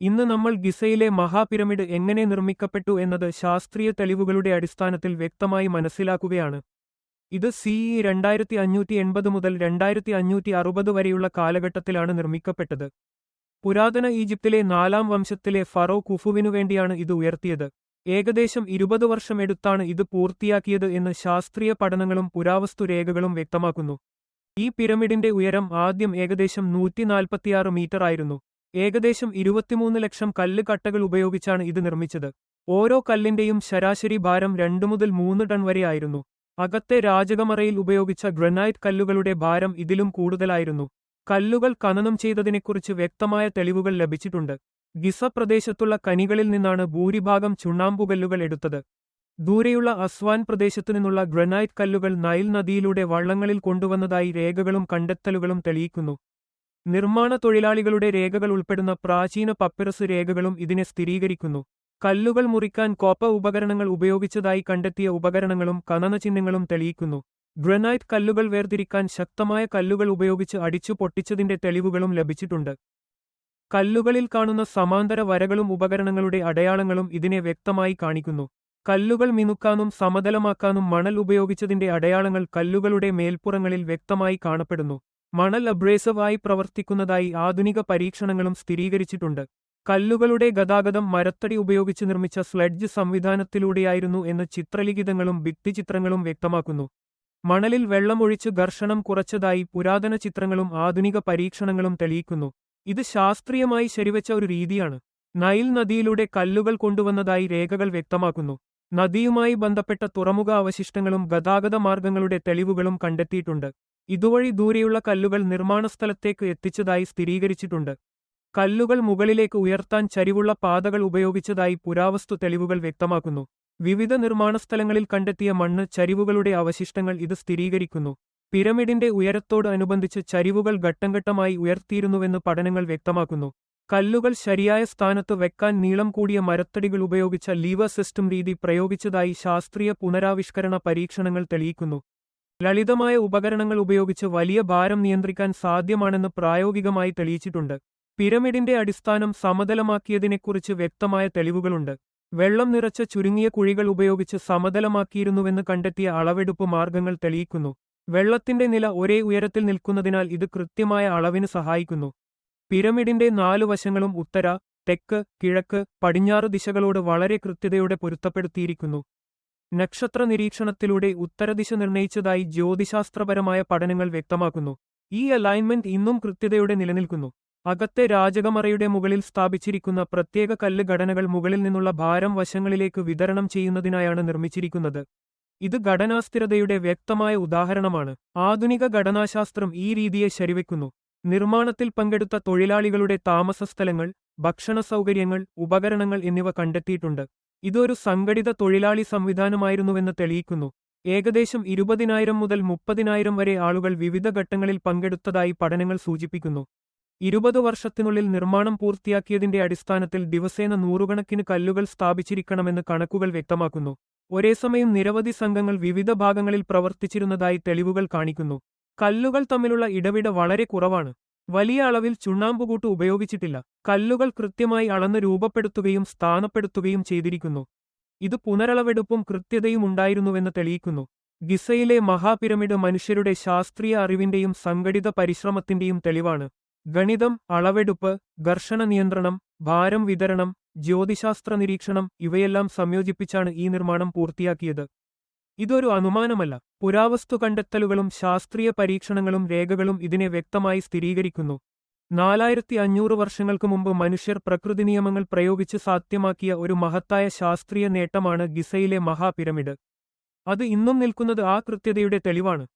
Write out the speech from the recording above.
ഇന്ന് നമ്മൾ ഗിസയിലെ മഹാപിരമിഡ് എങ്ങനെ നിർമ്മിക്കപ്പെട്ടു എന്നത് ശാസ്ത്രീയ തെളിവുകളുടെ അടിസ്ഥാനത്തിൽ വ്യക്തമായി മനസ്സിലാക്കുകയാണ്. ഇത് CE 2580 മുതൽ 2560 വരെയുള്ള കാലഘട്ടത്തിലാണ് നിർമ്മിക്കപ്പെട്ടത്. പുരാതന ഈജിപ്തിലെ 4ാം വംശത്തിലെ ഫറോ കുഫുവിനു വേണ്ടിയാണ് ഇത് ഉയർത്തിയത്. ഏകദേശം 20 വർഷം എടുത്താണ് ഇത് പൂർത്തിയാക്കിയത് എന്ന് ശാസ്ത്രീയ പഠനങ്ങളും പുരാവസ്തു രേഖകളും വ്യക്തമാക്കുന്നു. ഈ പിരമിഡിന്റെ ഉയരം ആദ്യം ഏകദേശം 146 മീറ്റർ ആയിരുന്നു. ഏകദേശം 23 ലക്ഷം കല്ല് കട്ടകൾ ഉപയോഗിച്ചാണ് ഇത് നിർമ്മിച്ചത്. ഓരോ കല്ലിന്റെയും ശരാശരി ഭാരം 2 മുതൽ 3 ടൺ വരെ ആയിരുന്നു. അകത്തെ രാജകമറയിൽ ഉപയോഗിച്ച ഗ്രാനൈറ്റ് കല്ലുകളുടെ ഭാരം ഇതിലും കൂടുതലായിരുന്നു. കല്ലുകൾ ഖനനം ചെയ്തതിനെക്കുറിച്ച് വ്യക്തമായ തെളിവുകൾ ലഭിച്ചിട്ടുണ്ട്. ഗിസ പ്രദേശത്തുള്ള ഖനികളിൽ നിന്നാണ് ഭൂരിഭാഗം ചുണ്ണാമ്പുകല്ലുകൾ എടുത്തത്. ദൂരെയുള്ള അസ്വാൻ പ്രദേശത്തു നിന്നുള്ള ഗ്രാനൈറ്റ് കല്ലുകൾ നൈൽ നദിയിലൂടെ വള്ളങ്ങളിൽ കൊണ്ടുവന്നതായി രേഖകളും കണ്ടെത്തലുകളും തെളിയിക്കുന്നു. നിർമ്മാണ തൊഴിലാളികളുടെ രേഖകൾ ഉൾപ്പെടുന്ന പ്രാചീന പപ്പിറസ് രേഖകളും ഇതിനെ സ്ഥിരീകരിക്കുന്നു. കല്ലുകൾ മുറിക്കാൻ കോപ്പ ഉപകരണങ്ങൾ ഉപയോഗിച്ചതായി കണ്ടെത്തിയ ഉപകരണങ്ങളും ഖനനചിഹ്നങ്ങളും തെളിയിക്കുന്നു. ഗ്രാനൈറ്റ് കല്ലുകൾ വേർതിരിക്കാൻ ശക്തമായ കല്ലുകൾ ഉപയോഗിച്ച് അടിച്ചു പൊട്ടിച്ചതിന്റെ തെളിവുകളും ലഭിച്ചിട്ടുണ്ട്. കല്ലുകളിൽ കാണുന്ന സമാന്തര വരകളും ഉപകരണങ്ങളുടെ അടയാളങ്ങളും ഇതിനെ വ്യക്തമായി കാണിക്കുന്നു. കല്ലുകൾ മിനുക്കാനും സമതലമാക്കാനും മണൽ ഉപയോഗിച്ചതിന്റെ അടയാളങ്ങൾ കല്ലുകളുടെ മേൽപ്പുറങ്ങളിൽ വ്യക്തമായി കാണപ്പെടുന്നു. മണൽ അബ്രേസീവ് ആയി പ്രവർത്തിക്കുന്നതായി ആധുനിക പരീക്ഷണങ്ങളും സ്ഥിരീകരിച്ചിട്ടുണ്ട്. കല്ലുകളുടെ ഗതാഗതം മരത്തടി ഉപയോഗിച്ച് നിർമ്മിച്ച സ്ലെഡ്ജ് സംവിധാനത്തിലൂടെയായിരുന്നു എന്ന് ചിത്രലിഖിതങ്ങളും ഭിത്തിചിത്രങ്ങളും വ്യക്തമാക്കുന്നു. മണലിൽ വെള്ളമൊഴിച്ച് ഘർഷണം കുറച്ചതായി പുരാതന ചിത്രങ്ങളും ആധുനിക പരീക്ഷണങ്ങളും തെളിയിക്കുന്നു. ഇത് ശാസ്ത്രീയമായി ശരിവെച്ച ഒരു രീതിയാണ്. നൈൽ നദിയിലൂടെ കല്ലുകൾ കൊണ്ടുവന്നതായി രേഖകൾ വ്യക്തമാക്കുന്നു. നദിയുമായി ബന്ധപ്പെട്ട തുറമുഖ അവശിഷ്ടങ്ങളും ഗതാഗത മാർഗങ്ങളുടെ തെളിവുകളും കണ്ടെത്തിയിട്ടുണ്ട്. ഇതുവഴി ദൂരെയുള്ള കല്ലുകൾ നിർമ്മാണസ്ഥലത്തേക്ക് എത്തിച്ചതായി സ്ഥിരീകരിച്ചിട്ടുണ്ട്. കല്ലുകൾ മുകളിലേക്ക് ഉയർത്താൻ ചരിവുള്ള പാതകൾ ഉപയോഗിച്ചതായി പുരാവസ്തു തെളിവുകൾ വ്യക്തമാക്കുന്നു. വിവിധ നിർമ്മാണസ്ഥലങ്ങളിൽ കണ്ടെത്തിയ മണ്ണ് ചരിവുകളുടെ അവശിഷ്ടങ്ങൾ ഇത് സ്ഥിരീകരിക്കുന്നു. പിരമിഡിന്റെ ഉയരത്തോട് അനുബന്ധിച്ച് ചരിവുകൾ ഘട്ടംഘട്ടമായി ഉയർത്തിയിരുന്നുവെന്ന് പഠനങ്ങൾ വ്യക്തമാക്കുന്നു. കല്ലുകൾ ശരിയായ സ്ഥാനത്ത് വെക്കാൻ നീളം കൂടിയ മരത്തടികൾ ഉപയോഗിച്ച ലീവർ സിസ്റ്റം രീതി പ്രയോഗിച്ചതായി ശാസ്ത്രീയ പുനരാവിഷ്കരണ പരീക്ഷണങ്ങൾ തെളിയിക്കുന്നു. ലളിതമായ ഉപകരണങ്ങൾ ഉപയോഗിച്ച് വലിയ ഭാരം നിയന്ത്രിക്കാൻ സാധ്യമാണെന്ന് പ്രായോഗികമായി തെളിയിച്ചിട്ടുണ്ട്. പിരമിഡിന്റെ അടിസ്ഥാനം സമതലമാക്കിയതിനെക്കുറിച്ച് വ്യക്തമായ തെളിവുകളുണ്ട്. വെള്ളം നിറച്ച ചുരുങ്ങിയ കുഴികൾ ഉപയോഗിച്ച് സമതലമാക്കിയിരുന്നുവെന്ന് കണ്ടെത്തിയ അളവെടുപ്പ് മാർഗങ്ങൾ തെളിയിക്കുന്നു. വെള്ളത്തിന്റെ നില ഒരേ ഉയരത്തിൽ നിൽക്കുന്നതിനാൽ ഇത് കൃത്യമായ അളവിന് സഹായിക്കുന്നു. പിരമിഡിന്റെ 4 വശങ്ങളും ഉത്തര, തെക്ക്, കിഴക്ക്, പടിഞ്ഞാറ് ദിശകളോട് വളരെ കൃത്യതയോടെ പൊരുത്തപ്പെടുത്തിയിരിക്കുന്നു. നക്ഷത്ര നിരീക്ഷണത്തിലൂടെ ഉത്തരദിശ നിർണയിച്ചതായി ജ്യോതിശാസ്ത്രപരമായ പഠനങ്ങൾ വ്യക്തമാക്കുന്നു. ഈ അലൈൻമെന്റ് ഇന്നും കൃത്യതയോടെ നിലനിൽക്കുന്നു. അകത്തെ രാജകമറയുടെ മുകളിൽ സ്ഥാപിച്ചിരിക്കുന്ന പ്രത്യേക കല്ല് ഘടനകൾ മുകളിൽ നിന്നുള്ള ഭാരം വശങ്ങളിലേക്ക് വിതരണം ചെയ്യുന്നതിനായാണ് നിർമ്മിച്ചിരിക്കുന്നത്. ഇത് ഘടനാസ്ഥിരതയുടെ വ്യക്തമായ ഉദാഹരണമാണ്. ആധുനിക ഘടനാശാസ്ത്രം ഈ രീതിയെ ശരിവെക്കുന്നു. നിർമ്മാണത്തിൽ പങ്കെടുത്ത തൊഴിലാളികളുടെ താമസസ്ഥലങ്ങൾ, ഭക്ഷണ സൗകര്യങ്ങൾ, ഉപകരണങ്ങൾ എന്നിവ കണ്ടെത്തിയിട്ടുണ്ട്. ഇതൊരു സംഘടിത തൊഴിലാളി സംവിധാനമായിരുന്നുവെന്ന് തെളിയിക്കുന്നു. ഏകദേശം 20,000 മുതൽ 30,000 വരെ ആളുകൾ വിവിധ ഘട്ടങ്ങളിൽ പങ്കെടുത്തതായി പഠനങ്ങൾ സൂചിപ്പിക്കുന്നു. 20 വർഷത്തിനുള്ളിൽ നിർമ്മാണം പൂർത്തിയാക്കിയതിന്റെ അടിസ്ഥാനത്തിൽ ദിവസേന നൂറുകണക്കിന് കല്ലുകൾ സ്ഥാപിച്ചിരിക്കണമെന്ന് കണക്കുകൾ വ്യക്തമാക്കുന്നു. ഒരേസമയം നിരവധി സംഘങ്ങൾ വിവിധ ഭാഗങ്ങളിൽ പ്രവർത്തിച്ചിരുന്നതായി തെളിവുകൾ കാണിക്കുന്നു. കല്ലുകൾ തമ്മിലുള്ള ഇടവിട വളരെ കുറവാണ്. വലിയ അളവിൽ ചുണ്ണാമ്പുകൂട്ട് ഉപയോഗിച്ചിട്ടില്ല. കല്ലുകൾ കൃത്യമായി അളന്ന് രൂപപ്പെടുത്തുകയും സ്ഥാനപ്പെടുത്തുകയും ചെയ്തിരിക്കുന്നു. ഇത് പുനരളവെടുപ്പും കൃത്യതയും ഉണ്ടായിരുന്നുവെന്ന് തെളിയിക്കുന്നു. ഗിസയിലെ മഹാപിരമിഡ് മനുഷ്യരുടെ ശാസ്ത്രീയ അറിവിന്റെയും സംഘടിത പരിശ്രമത്തിന്റെയും തെളിവാണ്. ഗണിതം, അളവെടുപ്പ്, ഘർഷണ നിയന്ത്രണം, ഭാരം വിതരണം, ജ്യോതിശാസ്ത്ര നിരീക്ഷണം ഇവയെല്ലാം സംയോജിപ്പിച്ചാണ് ഈ നിർമ്മാണം പൂർത്തിയാക്കിയത്. ഇതൊരു അനുമാനമല്ല. പുരാവസ്തു കണ്ടെത്തലുകളും ശാസ്ത്രീയ പരീക്ഷണങ്ങളും രേഖകളും ഇതിനെ വ്യക്തമായി സ്ഥിരീകരിക്കുന്നു. 4500 വർഷങ്ങൾക്ക് മുമ്പ് മനുഷ്യർ പ്രകൃതി നിയമങ്ങൾ പ്രയോഗിച്ച് സാധ്യമാക്കിയ ഒരു മഹത്തായ ശാസ്ത്രീയ നേട്ടമാണ് ഗിസയിലെ മഹാപിരമിഡ്. അത് ഇന്നും നിൽക്കുന്നത് ആ കൃത്യതയുടെ തെളിവാണ്.